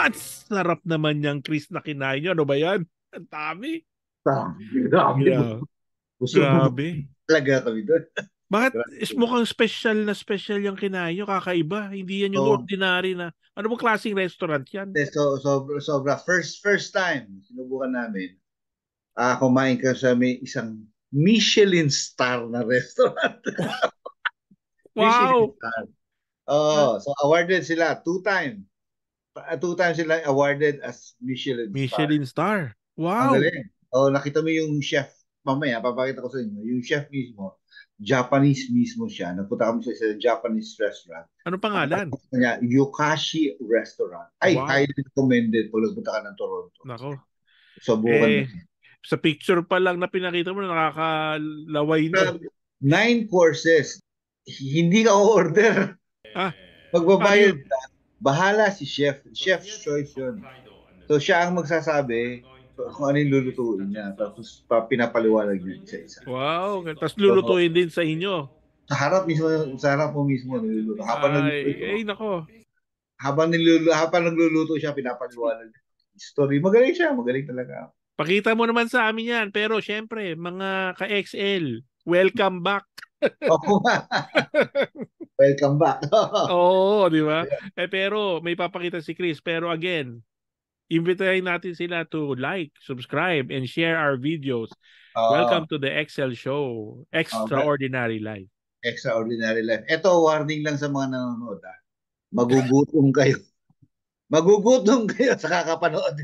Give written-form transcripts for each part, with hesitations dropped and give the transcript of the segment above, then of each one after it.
Ang sarap naman yung Chris na kinain nyo. Ano ba yan? Ang dami. Grabe. Yeah. Busog na Grabe. talaga kami doon. Bakit Grabe. mukhang special yung kinain nyo? Kakaiba. Hindi yan yung So, ordinary na. Ano ba klaseng restaurant yan? sobra. First time, sinubukan namin. Kumain ka sa may isang Michelin star na restaurant. Michelin Wow! star. Oh, so awarded sila two times. Two times sila awarded as Michelin star. Michelin star. Ang Wow! galing. Oh, nakita mo yung chef. Mamaya, papakita ko sa inyo. Yung chef mismo, Japanese mismo siya. Nagpunta kami sa Japanese restaurant. Ano Ang pangalan? pangalan niya, Yokashi Restaurant. Ay, Wow. highly recommended pag nagpunta ka ng Toronto. Nako. Subukan mo. Sa picture pa lang na pinakita mo, nakakalaway na. 9 courses. Hindi ka order. Magbabayad ka. Bahala si chef. Chef's choice yun. So, siya ang magsasabi kung ano yung lulutuin niya. Tapos, pinapaliwanag niya isa-isa. Wow. Tapos lulutuin din sa inyo. Sa harap mo mismo niluluto. Nako. Habang nagluluto siya, pinapaliwanag niya. Story. Magaling siya. Magaling talaga. Pakita mo naman sa amin yan. Pero syempre, mga ka-XL, welcome back. Welcome back. Oo, di ba? Pero may papakita si Chris. Pero again, invitahin natin sila to like, subscribe, and share our videos. Welcome to the XL Show. Extraordinary Life. Extraordinary Life. Ito, warning lang sa mga nanonood. Magugutom kayo. Magugutom kayo sa kakapanood.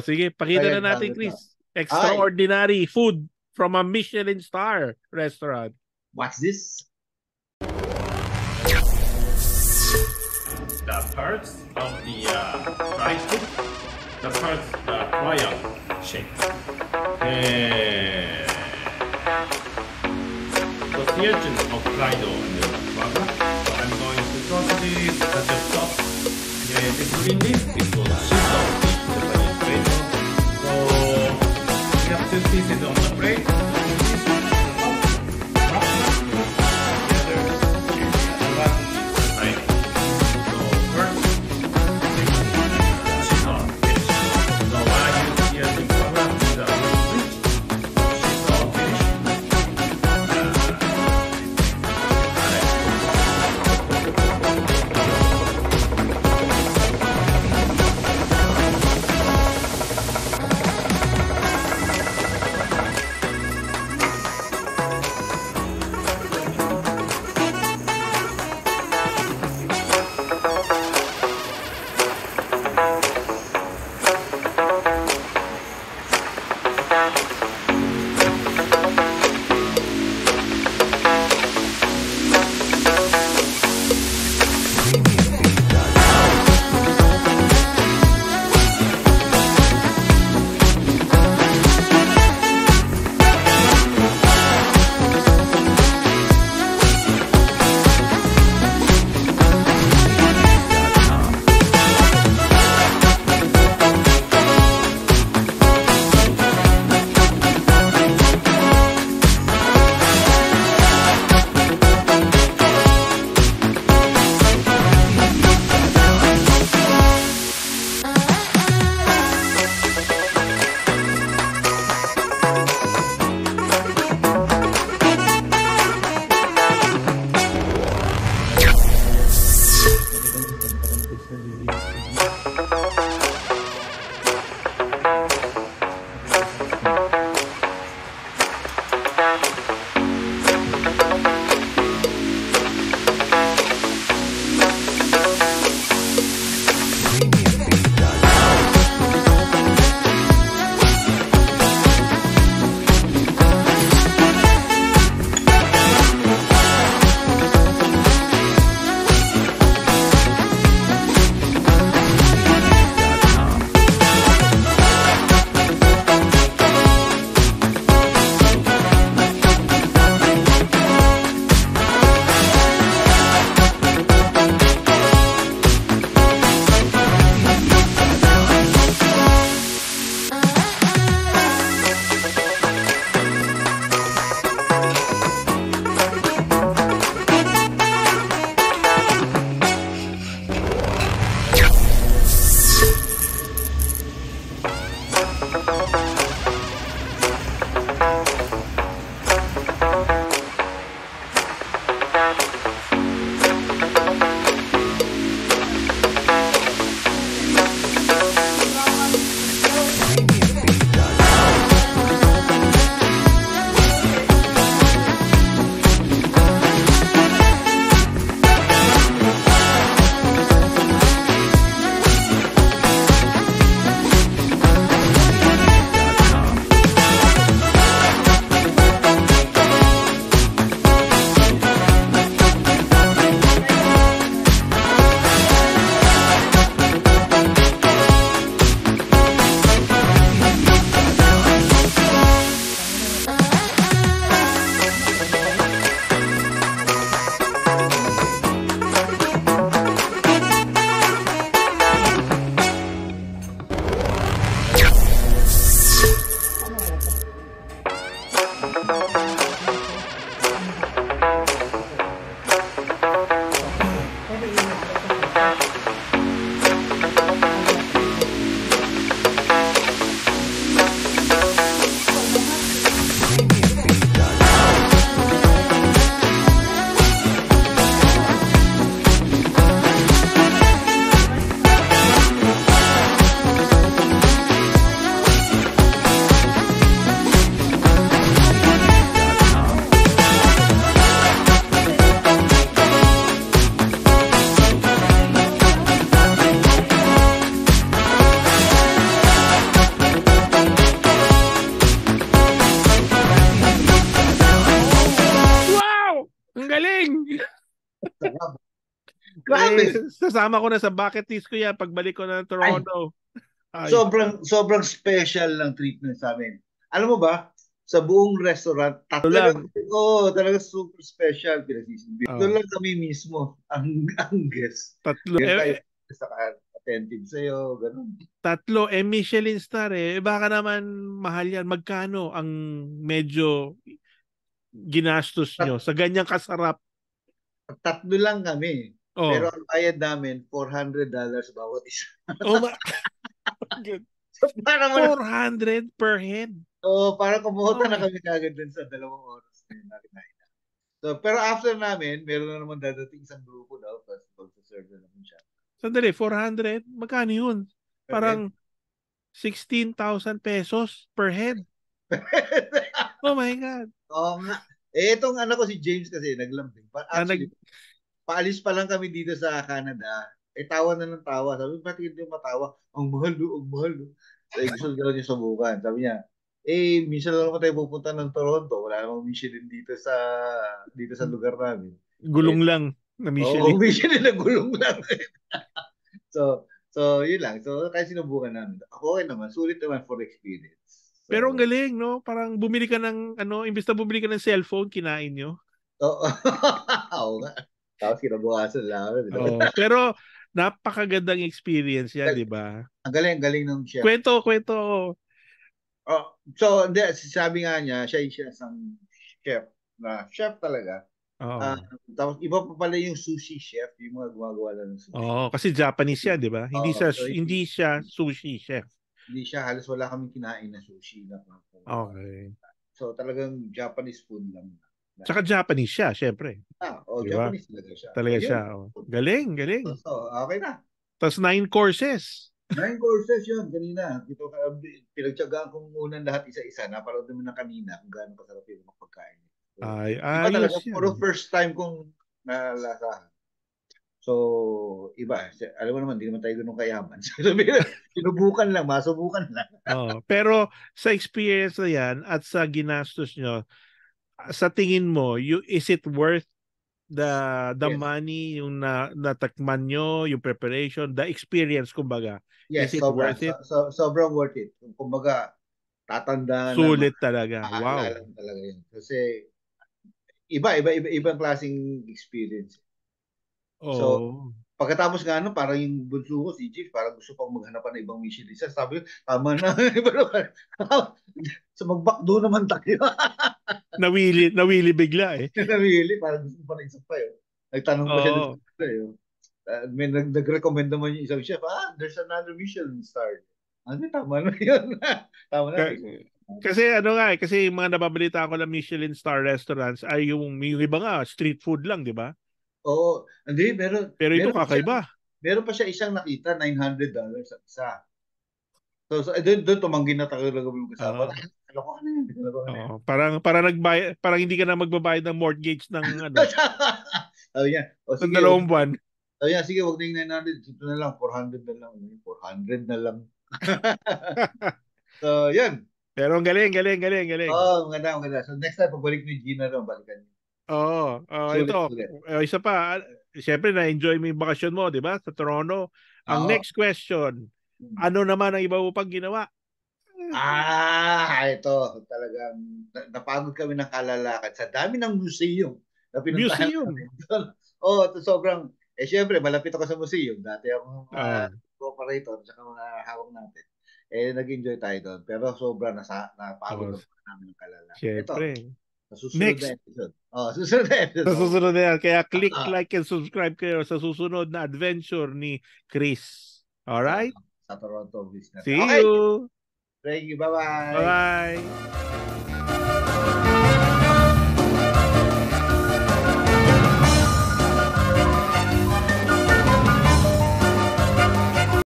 Sige. Pakita na natin, Chris. Extraordinary food from a Michelin star restaurant. What's this? The parts of the fried food, the parts triangle shape. So the edges of Hokkaido and the rubber. So I'm going to toss this at the top. Between this, it will shift off Japanese plate. So we have two pieces on the plate. Grabe. Sasama ko na sa bucket list ko yan pagbalik ko na ng Toronto. Sobrang special ng treatment sa amin. Alam mo ba, sa buong restaurant, talaga super special. Doon lang kami mismo, ang guest. Tatlo. Saka attentive sa'yo, ganun. Tatlo, Michelin star baka naman mahal yan. Magkano ang medyo ginastos nyo sa ganyang kasarap? Tatlo lang kami. Pero ang bayad namin, $400 bawat isa. Oh my So, 400 per head. Para kumuha na kami kagad dun sa 2 oras na kinain. So, pero after namin, meron na naman dadating isang grupo daw, tapos mag-serve na naman siya. Sandali, 400? Magkano yun? Parang 16,000 pesos per head. Oh my God. Oo nga. Itong anak ko si James kasi naglambing. Actually, paalis pa lang kami dito sa Canada. Tawa na ng tawa. Sabi, ba't hindi matawa? Ang mahal. Gusto daw niya subukan. Sabi niya, minsan lang naman tayo pupunta ng Toronto. Wala namang Michelin dito sa lugar namin. Gulong lang na Michelin. Michelin na gulong lang. So, yun lang. So, kaya sinubukan namin. Ako naman, sulit naman for experience. So, pero ang galing, no? Parang bumili ka ng, imbes na bumili ka ng cellphone, kinain nyo. Oo nga. Tapos kinabukasan lang. Pero, napakagandang experience yan, di ba? Ang galing ng chef. Kwento. So, sabi nga niya, siya isang chef talaga. Tapos iba pa pala yung sushi chef, yung mga gumagawa lang ng sushi. Kasi Japanese siya, di ba? Hindi siya sushi chef. Hindi siya, halos wala kaming kinain na sushi. Okay. So, talagang Japanese food lang. Tsaka Japanese siya, syempre. Diba? Japanese talaga siya. Talaga siya. Galing. So, okay na. Tapos 9 courses. 9 courses yun, kanina. Pinagtsagaan kong unang lahat isa-isa. Naparod naman na kanina kung gaano kasarap yung pagkain. Iba talaga, puro first time kong nalasahan. So, iba. Alam mo naman, hindi naman tayo ganun kayaman. Sinubukan lang, masubukan lang. Pero sa experience na yan at sa ginastos nyo, sa tingin mo, is it worth the money, yung natakman nyo, yung preparation, the experience, kumbaga? Yes, is it worth it? Sobrang worth it. Kumbaga, tatandaan sulit talaga. Wow. Talaga yun. Kasi, ibang klaseng experience. So, pagkatapos nga parang yung bunso ko, si Jeff, parang gusto pang maghanapan ng ibang Michelin. Sabi, tama na. So, mag-backdo naman tayo. Nawili bigla Nawili, parang gusto pa na isa pa yun. Nagtanong pa siya dito. May nag-recommend naman yung isang chef, there's another Michelin star. Tama na yun. Tama na. Kasi kasi yung mga nababalita ko na Michelin star restaurants ay yung iba nga, street food lang, di ba? Oo. Hindi, pero ito kakaiba. Meron pa siya isang nakita, $900 sa isa. So doon tumanggi na talaga yung kasama. Parang hindi ka na magbabayad ng mortgage ng Sabi niya, sige, 2 buwan. Sabi niya, sige, wag na yung 900, ito na lang, 400 na lang. 400 na lang. So, yun. Pero ang galing. Maganda. So, next time, pagbalik ni Gina rin, balikan niyo. Ito. Isa pa, siyempre na-enjoy mo yung bakasyon mo, di ba? Sa Toronto. Ang next question, ano naman ang iba mo pang ginawa? Ito. Talagang napagod kami ng kalalakad sa dami ng museum na pinuntahan namin. Sobrang, siyempre, malapit ako sa museum. Dati akong operator sa mga hawak natin. Nag-enjoy tayo doon. Pero sobrang napagod namin ng kalalakad. Siyempre. Susunod na episode. Susunod na yan. Kaya click, like, and subscribe kayo sa susunod na adventure ni Chris. Alright? Sa Toronto business. See you! Thank you. Bye-bye. Bye-bye.